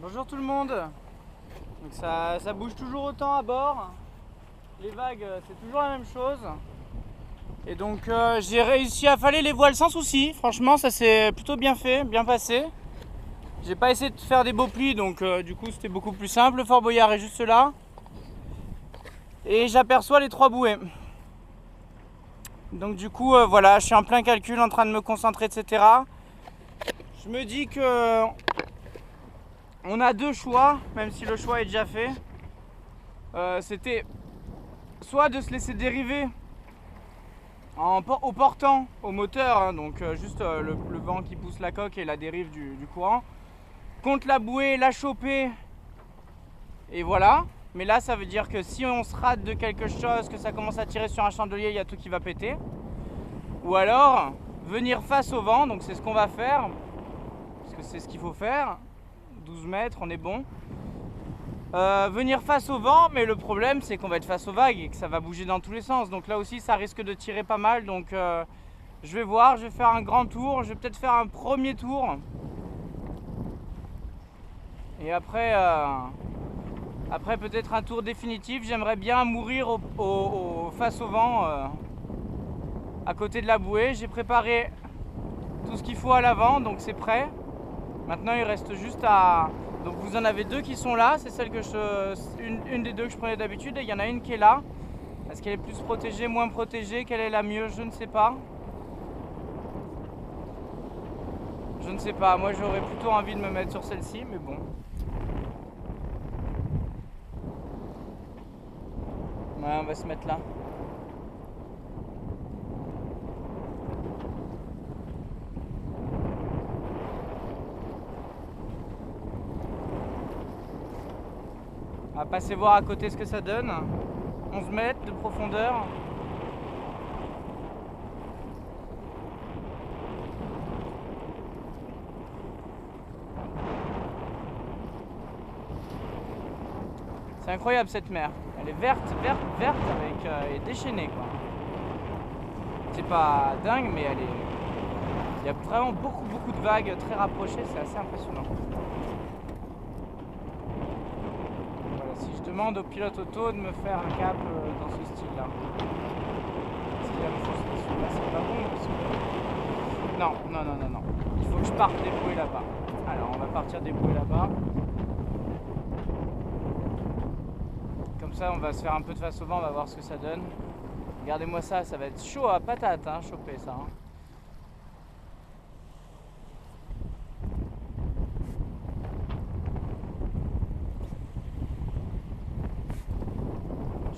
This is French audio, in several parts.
Bonjour tout le monde. Donc ça bouge toujours autant à bord. Les vagues, c'est toujours la même chose. Et donc j'ai réussi à faller les voiles sans souci. Franchement, ça s'est plutôt bien fait, bien passé. J'ai pas essayé de faire des beaux plis, donc du coup c'était beaucoup plus simple. Le Fort Boyard est juste là. Et j'aperçois les 3 bouées. Donc du coup voilà, je suis en plein calcul, en train de me concentrer, etc. Je me dis que on a 2 choix, même si le choix est déjà fait. C'était soit de se laisser dériver au portant, au moteur, hein, donc juste le vent qui pousse la coque et la dérive du courant, contre la bouée, la choper, et voilà. Mais là, ça veut dire que si on se rate de quelque chose, que ça commence à tirer sur un chandelier, il y a tout qui va péter. Ou alors, venir face au vent, donc c'est ce qu'on va faire, parce que c'est ce qu'il faut faire. 12 mètres, on est bon. Venir face au vent, mais le problème c'est qu'on va être face aux vagues et que ça va bouger dans tous les sens. Donc là aussi, ça risque de tirer pas mal. Donc je vais voir, je vais faire un grand tour. Je vais peut-être faire un premier tour. Et après peut-être un tour définitif. J'aimerais bien mourir face au vent, à côté de la bouée. J'ai préparé tout ce qu'il faut à l'avant, donc c'est prêt. Maintenant, il reste juste à... Donc vous en avez 2 qui sont là, c'est celle que une des 2 que je prenais d'habitude, et il y en a une qui est là. Est-ce qu'elle est plus protégée, moins protégée, quelle est la mieux, je ne sais pas. Je ne sais pas, moi j'aurais plutôt envie de me mettre sur celle-ci, mais bon. Ouais, on va se mettre là. On va passer voir à côté ce que ça donne. 11 mètres de profondeur. C'est incroyable cette mer. Elle est verte, verte, verte avec et déchaînée quoi. C'est pas dingue, mais il y a vraiment beaucoup de vagues très rapprochées, c'est assez impressionnant. Je demande au pilote auto de me faire un cap dans ce style là. Est-ce qu'il y a une fausse dessus là? C'est pas bon parce que... Non. Il faut que je parte des bouées là-bas. Alors on va partir des bouées là-bas. Comme ça on va se faire un peu de face au vent, on va voir ce que ça donne. Regardez-moi ça, ça va être chaud à patate, hein, choper ça. Hein.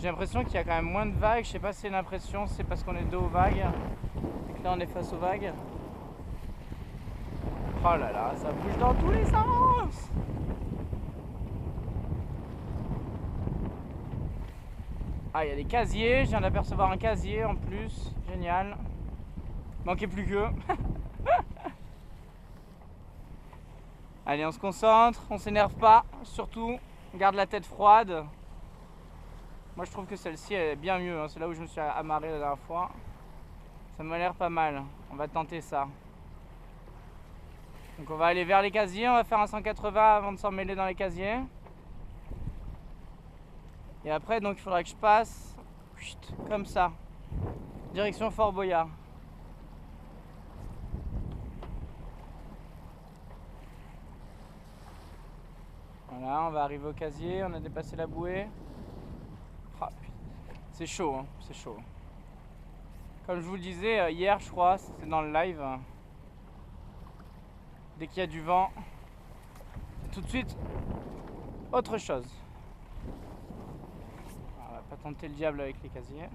J'ai l'impression qu'il y a quand même moins de vagues. Je sais pas si c'est l'impression, c'est parce qu'on est dos aux vagues et que là on est face aux vagues. Oh là là, ça bouge dans tous les sens. Ah, il y a des casiers, je viens d'apercevoir un casier en plus, génial. Manquait plus que. Allez, on se concentre, on s'énerve pas, surtout, on garde la tête froide. Moi je trouve que celle-ci elle est bien mieux, hein. C'est là où je me suis amarré la dernière fois. Ça m'a l'air pas mal, on va tenter ça. Donc on va aller vers les casiers, on va faire un 180 avant de s'en mêler dans les casiers. Et après donc il faudra que je passe comme ça, direction Fort Boyard. Voilà, on va arriver au casier, on a dépassé la bouée. Oh, c'est chaud, hein, c'est chaud. Comme je vous le disais hier, je crois, c'était dans le live. Dès qu'il y a du vent, tout de suite, autre chose. Alors, on va pas tenter le diable avec les casiers.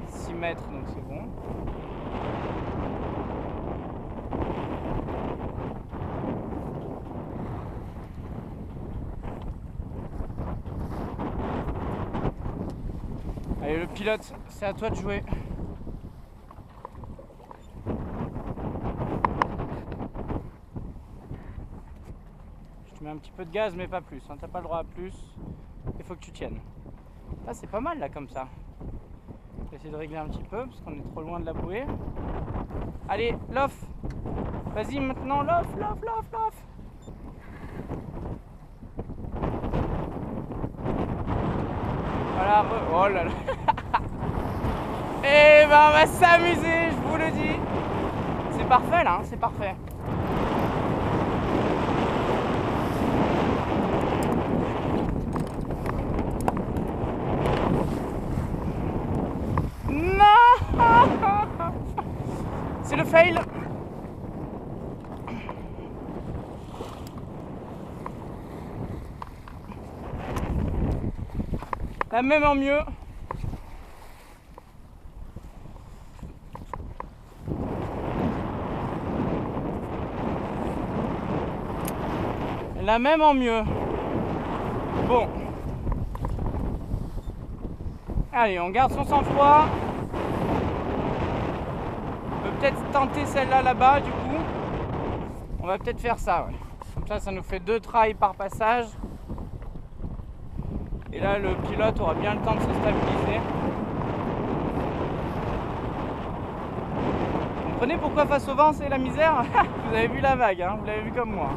6 mètres, donc c'est bon. Allez, le pilote, c'est à toi de jouer. Je te mets un petit peu de gaz, mais pas plus. Hein. T'as pas le droit à plus. Il faut que tu tiennes. Ah, c'est pas mal là comme ça. Je vais essayer de régler un petit peu parce qu'on est trop loin de la bouée. Allez, l'off! Vas-y maintenant, lof. Voilà, oh là là. Et ben on va s'amuser, je vous le dis. C'est parfait là, c'est parfait. Non. C'est le fail. La même en mieux. La même en mieux. Bon. Allez, on garde son sang-froid. On peut peut-être tenter celle-là là-bas du coup. On va peut-être faire ça, ouais. Comme ça nous fait 2 trails par passage. Et là, le pilote aura bien le temps de se stabiliser. Vous comprenez pourquoi face au vent, c'est la misère? Vous avez vu la vague, hein, vous l'avez vu comme moi.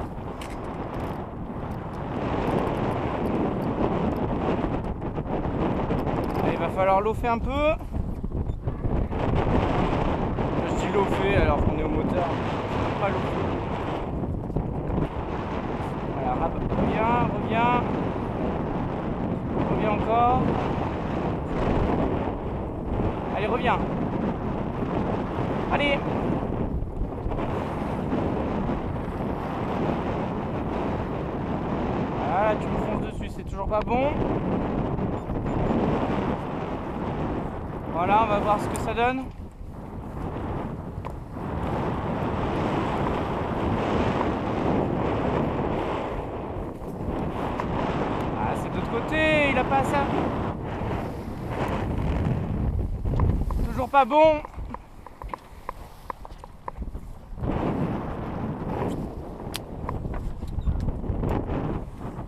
Et il va falloir lofer un peu. Je dis lofer alors qu'on est au moteur. Pas lofer. Voilà, reviens. Reviens encore. Allez, reviens. Allez. Voilà, tu me fonces dessus, c'est toujours pas bon. Voilà, on va voir ce que ça donne. Ah, c'est de l'autre côté, il a pas ça. Toujours pas bon.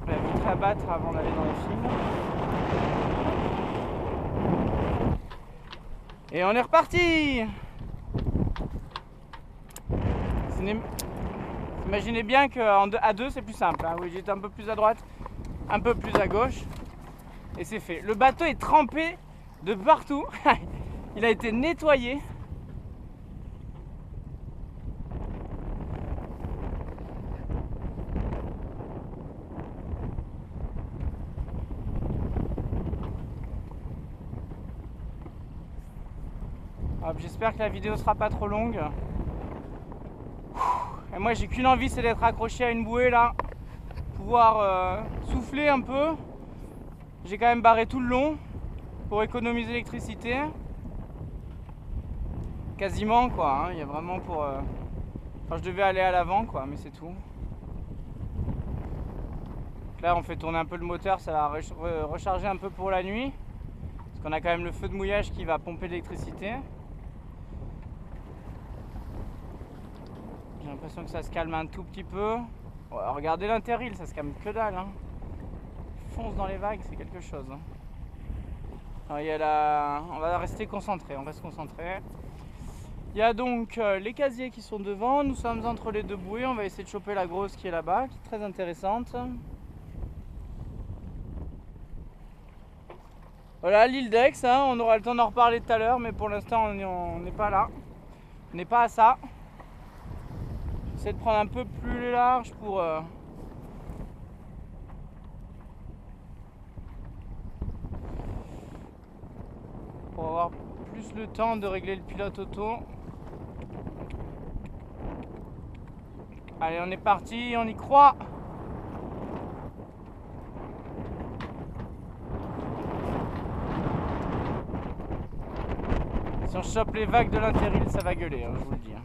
On va vite rabattre avant d'aller dans les films. Et on est reparti. Imaginez bien qu'à 2 c'est plus simple, hein. Oui, j'étais un peu plus à droite, un peu plus à gauche. Et c'est fait. Le bateau est trempé de partout. Il a été nettoyé. J'espère que la vidéo sera pas trop longue. Et moi j'ai qu'une envie, c'est d'être accroché à une bouée là, pouvoir souffler un peu. J'ai quand même barré tout le long pour économiser l'électricité. Quasiment quoi, hein. Il y a vraiment pour... Enfin je devais aller à l'avant quoi, mais c'est tout. Donc là on fait tourner un peu le moteur, ça va recharger un peu pour la nuit. Parce qu'on a quand même le feu de mouillage qui va pomper l'électricité. J'ai l'impression que ça se calme un tout petit peu. Ouais, regardez l'interil, ça se calme que dalle. Hein. Fonce dans les vagues, c'est quelque chose. Hein. Alors, il y a on va rester concentré, on reste concentré. Il y a donc les casiers qui sont devant. Nous sommes entre les deux bouées. On va essayer de choper la grosse qui est là-bas, qui est très intéressante. Voilà l'île d'Aix, hein. On aura le temps d'en reparler tout à l'heure, mais pour l'instant on n'est pas là. On n'est pas à ça. J'essaie de prendre un peu plus large pour avoir plus le temps de régler le pilote auto. Allez, on est parti, on y croit. Si on chope les vagues de l'interil, ça va gueuler, hein, je vous le dis.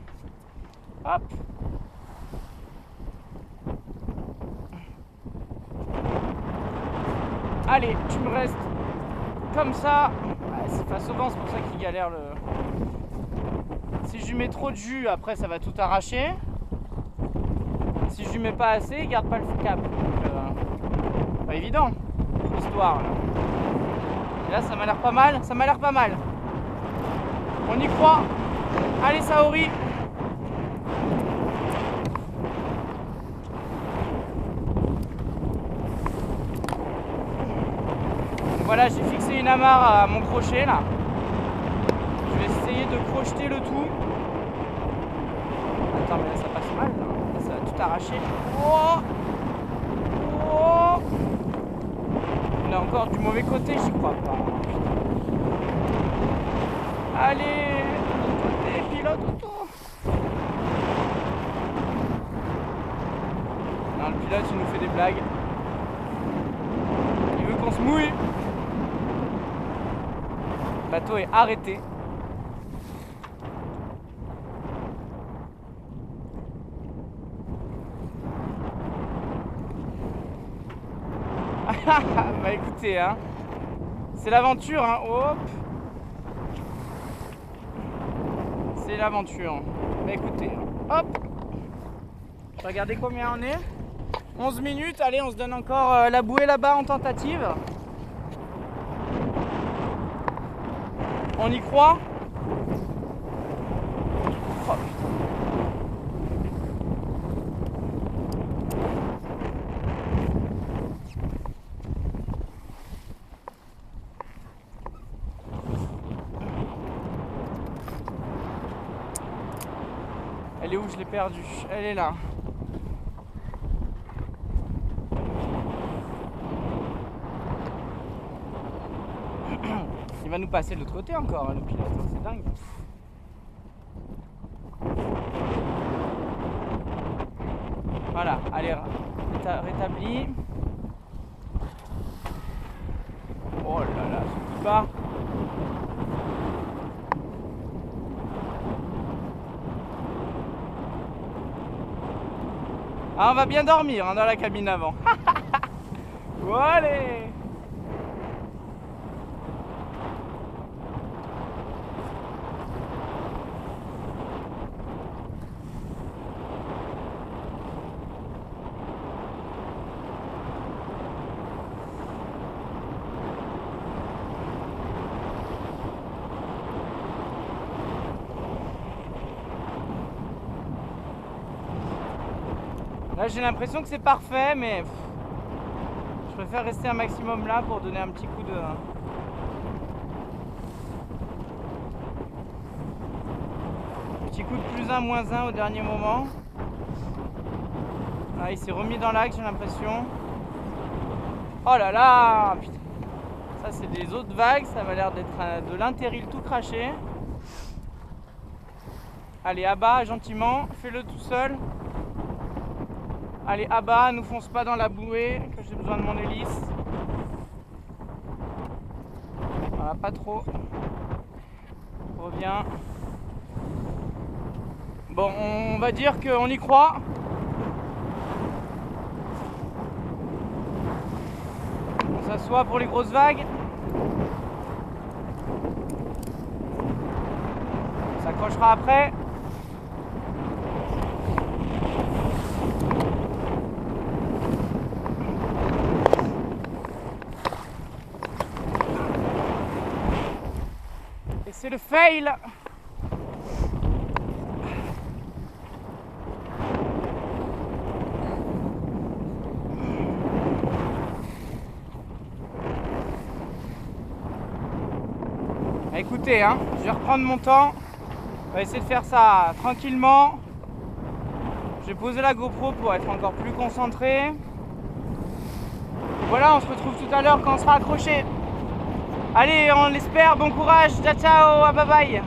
Hop. Allez, tu me restes comme ça. Ouais, c'est face au vent, c'est pour ça qu'il galère le... Si je lui mets trop de jus, après ça va tout arracher. Si je lui mets pas assez, il garde pas le cap. Donc, pas évident, l'histoire. Et là, ça m'a l'air pas mal, ça m'a l'air pas mal. On y croit. Allez, Saori. Voilà, j'ai fixé une amarre à mon crochet là. Je vais essayer de crocheter le tout. Attends, mais là ça passe mal là. Là, ça va tout arracher. Oh, oh. On est encore du mauvais côté, j'y crois pas. Allez, côté, pilote auto. Non, le pilote il nous fait des blagues. Il veut qu'on se mouille. Le bateau est arrêté. Bah écoutez, hein, c'est l'aventure, hein. Hop. C'est l'aventure. Bah écoutez, hop. Regardez combien on est. 11 minutes, allez, on se donne encore la bouée là-bas en tentative. On y croit. Oh, putain. Elle est où? Je l'ai perdue. Elle est là. Il va nous passer de l'autre côté encore, hein, le pilote, c'est dingue. Voilà, allez, rétabli. Oh là là, surtout pas. Ah, on va bien dormir hein, dans la cabine avant. Bon, allez. Là j'ai l'impression que c'est parfait, mais je préfère rester un maximum là pour donner un petit coup de... Petit coup de plus 1, moins 1 au dernier moment. Ah, il s'est remis dans l'axe, j'ai l'impression. Oh là là, putain. Ça c'est des autres vagues, ça va l'air d'être de l'intérile tout craché. Allez, à bas, gentiment, fais-le tout seul. Allez, à bas, ne fonce pas dans la bouée, que j'ai besoin de mon hélice. Voilà, pas trop. Reviens. Bon, on va dire qu'on y croit. On s'assoit pour les grosses vagues. On s'accrochera après. C'est le fail. Écoutez, hein, je vais reprendre mon temps. On va essayer de faire ça tranquillement. Je vais poser la GoPro pour être encore plus concentré. Et voilà, on se retrouve tout à l'heure quand on sera accroché. Allez, on l'espère, bon courage, ciao ciao, bye bye.